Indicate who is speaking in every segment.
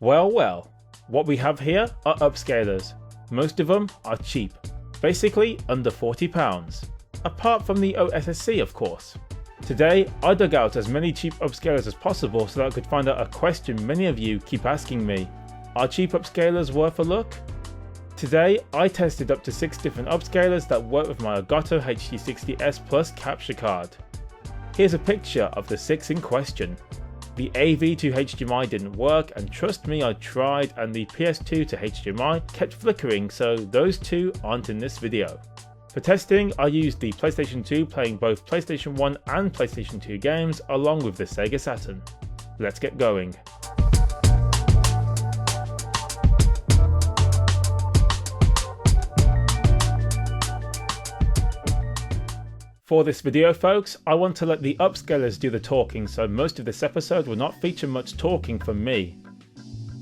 Speaker 1: Well, what we have here are upscalers. Most of them are cheap, basically under £40, apart from the OSSC of course. Today I dug out as many cheap upscalers as possible so that I could find out a question many of you keep asking me. Are cheap upscalers worth a look? Today I tested up to 6 different upscalers that work with my Elgato HD60S Plus capture card. Here's a picture of the 6 in question. The AV to HDMI didn't work, and trust me, I tried, and the PS2 to HDMI kept flickering, so those two aren't in this video. For testing, I used the PlayStation 2 playing both PlayStation 1 and PlayStation 2 games along with the Sega Saturn. Let's get going. For this video folks, I want to let the upscalers do the talking, so most of this episode will not feature much talking from me.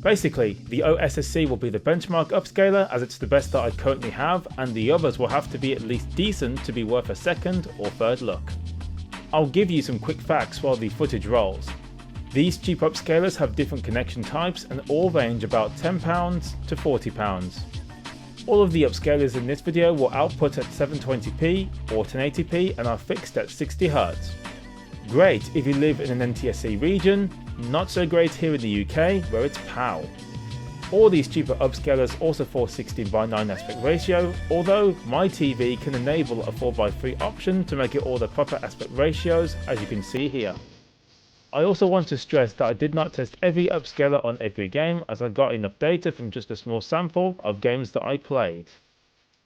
Speaker 1: Basically, the OSSC will be the benchmark upscaler as it's the best that I currently have, and the others will have to be at least decent to be worth a second or third look. I'll give you some quick facts while the footage rolls. These cheap upscalers have different connection types and all range about £10 to £40. All of the upscalers in this video will output at 720p or 1080p and are fixed at 60Hz. Great if you live in an NTSC region, not so great here in the UK where it's PAL. All these cheaper upscalers also fall 16:9 aspect ratio, although my TV can enable a 4:3 option to make it all the proper aspect ratios as you can see here. I also want to stress that I did not test every upscaler on every game as I got enough data from just a small sample of games that I played.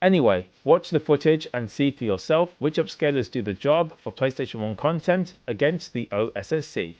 Speaker 1: Anyway, watch the footage and see for yourself which upscalers do the job for PlayStation 1 content against the OSSC.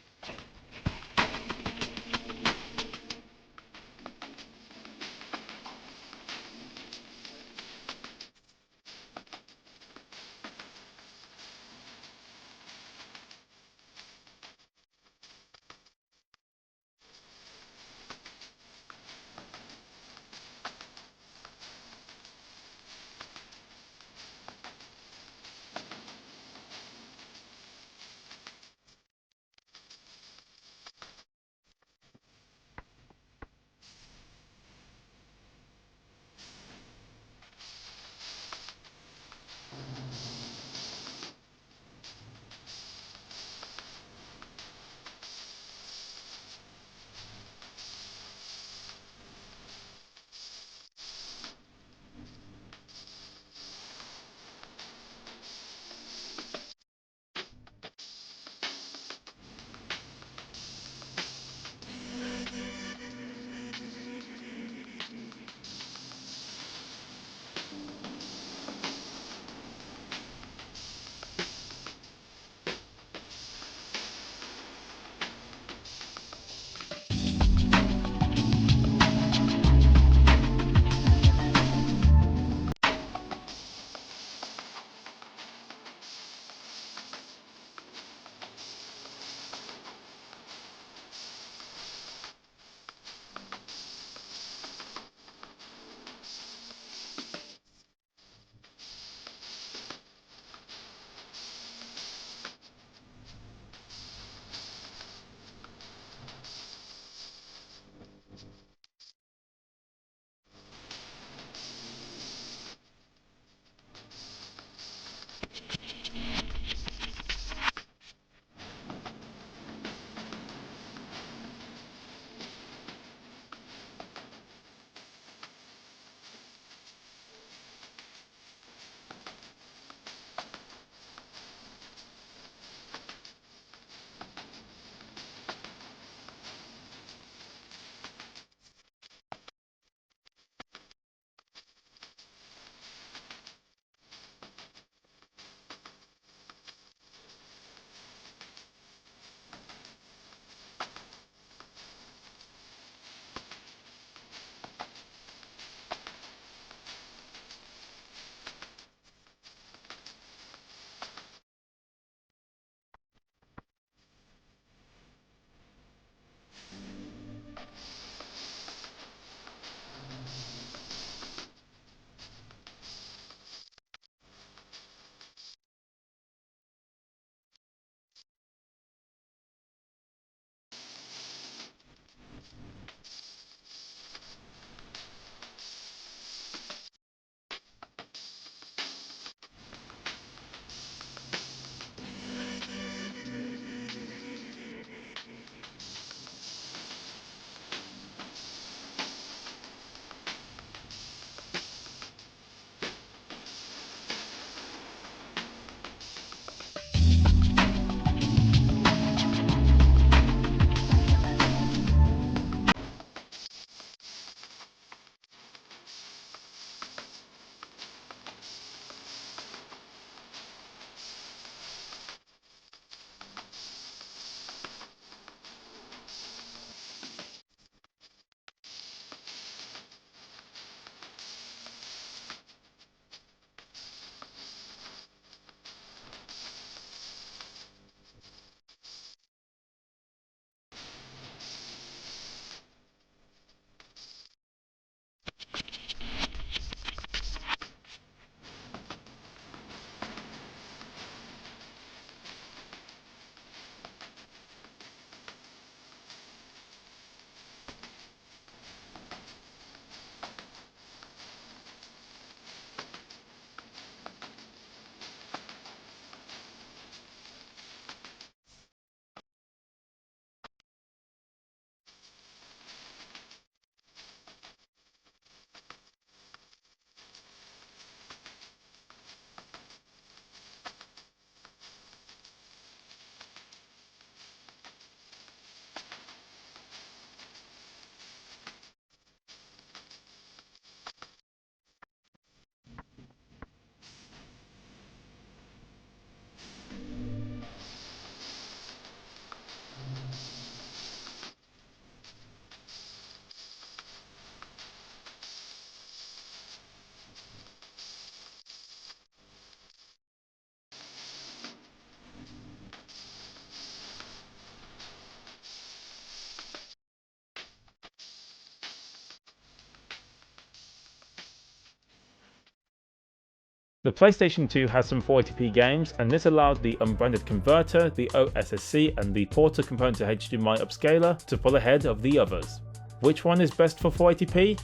Speaker 1: The PlayStation 2 has some 480p games, and this allowed the unbranded converter, the OSSC, and the porter component to HDMI upscaler to pull ahead of the others. Which one is best for 480p?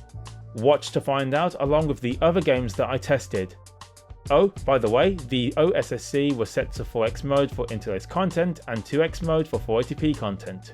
Speaker 1: Watch to find out, along with the other games that I tested. Oh, by the way, the OSSC was set to 4x mode for interlaced content and 2x mode for 480p content.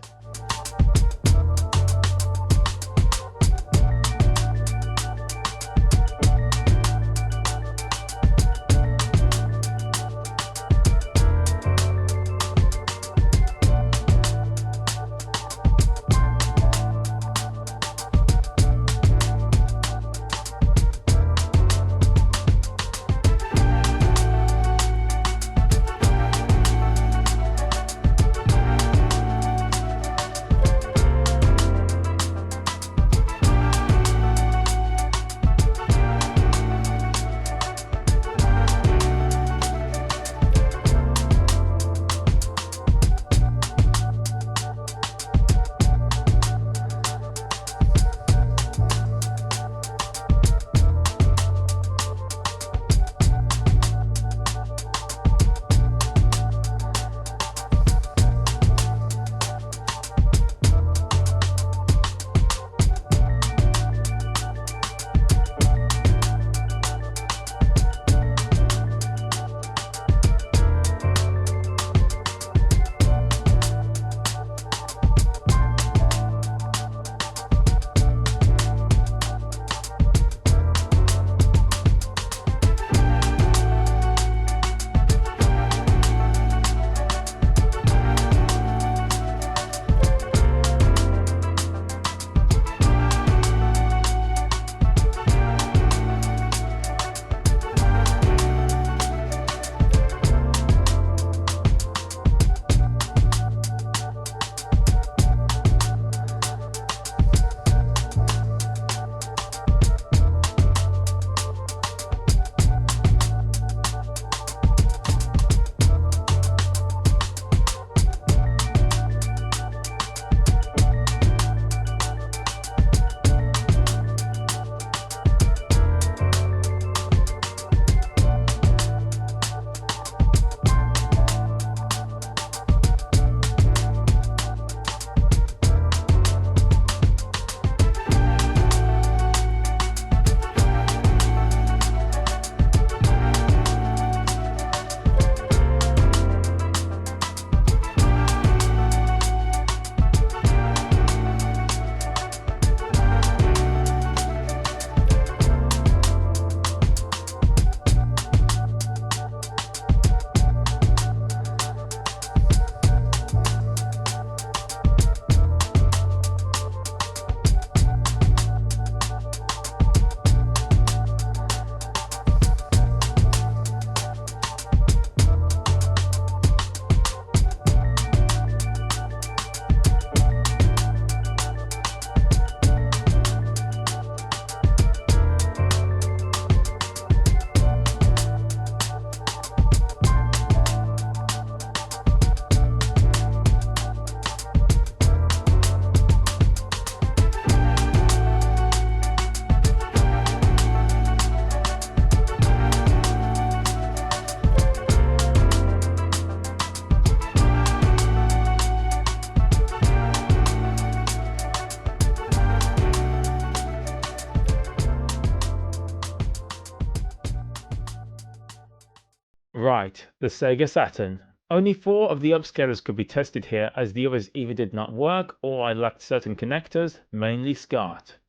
Speaker 1: Right, the Sega Saturn. Only 4 of the upscalers could be tested here, as the others either did not work or I lacked certain connectors, mainly SCART.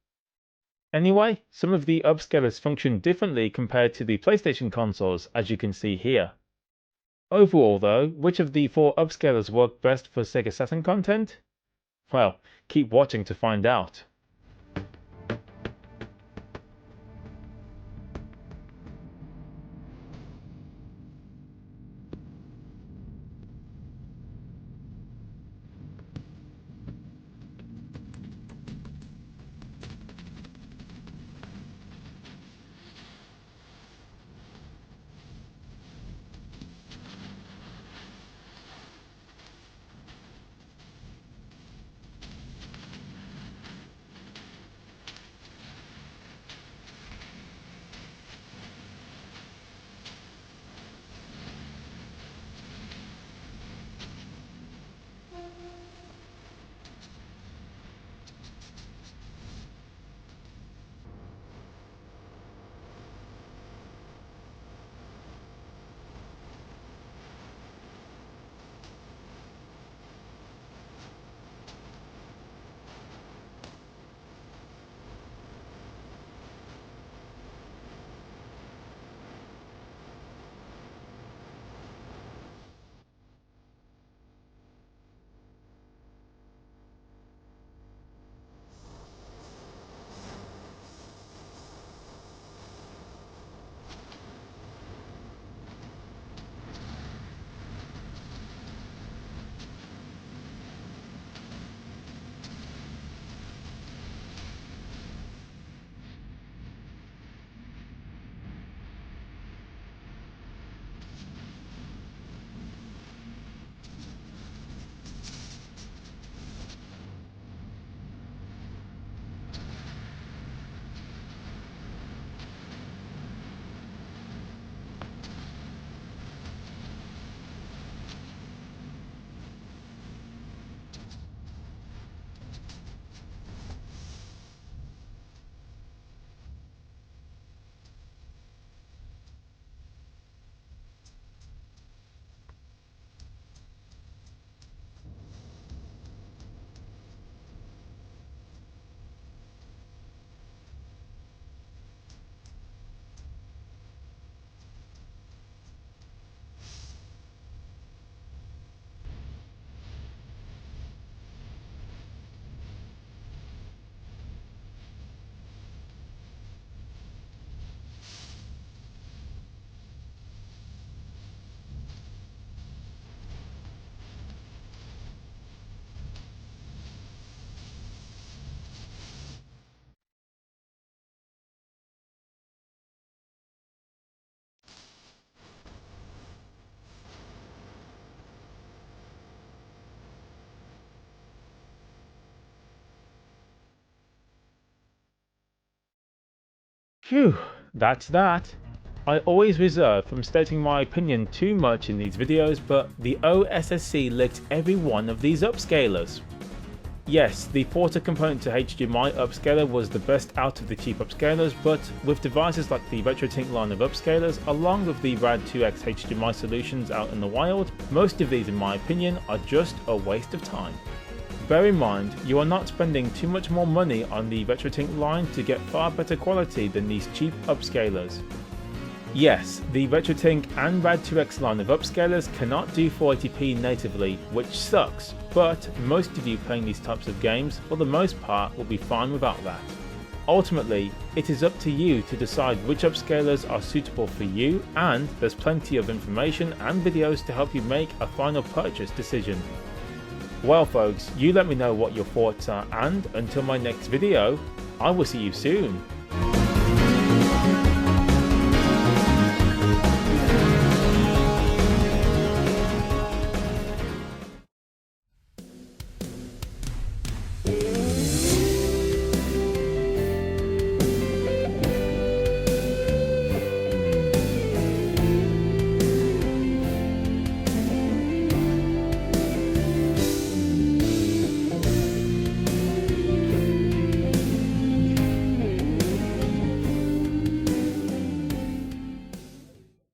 Speaker 1: Anyway, some of the upscalers function differently compared to the PlayStation consoles, as you can see here. Overall though, which of the 4 upscalers work best for Sega Saturn content? Well, keep watching to find out. Phew, that's that. I always reserve from stating my opinion too much in these videos, but the OSSC licked every one of these upscalers. Yes, the porter component to HDMI upscaler was the best out of the cheap upscalers, but with devices like the RetroTink line of upscalers, along with the Rad 2X HDMI solutions out in the wild, most of these in my opinion are just a waste of time. Bear in mind, you are not spending too much more money on the RetroTink line to get far better quality than these cheap upscalers. Yes, the RetroTink and Rad 2X line of upscalers cannot do 480p natively, which sucks, but most of you playing these types of games, for the most part, will be fine without that. Ultimately, it is up to you to decide which upscalers are suitable for you, and there's plenty of information and videos to help you make a final purchase decision. Well folks, you let me know what your thoughts are, and until my next video, I will see you soon.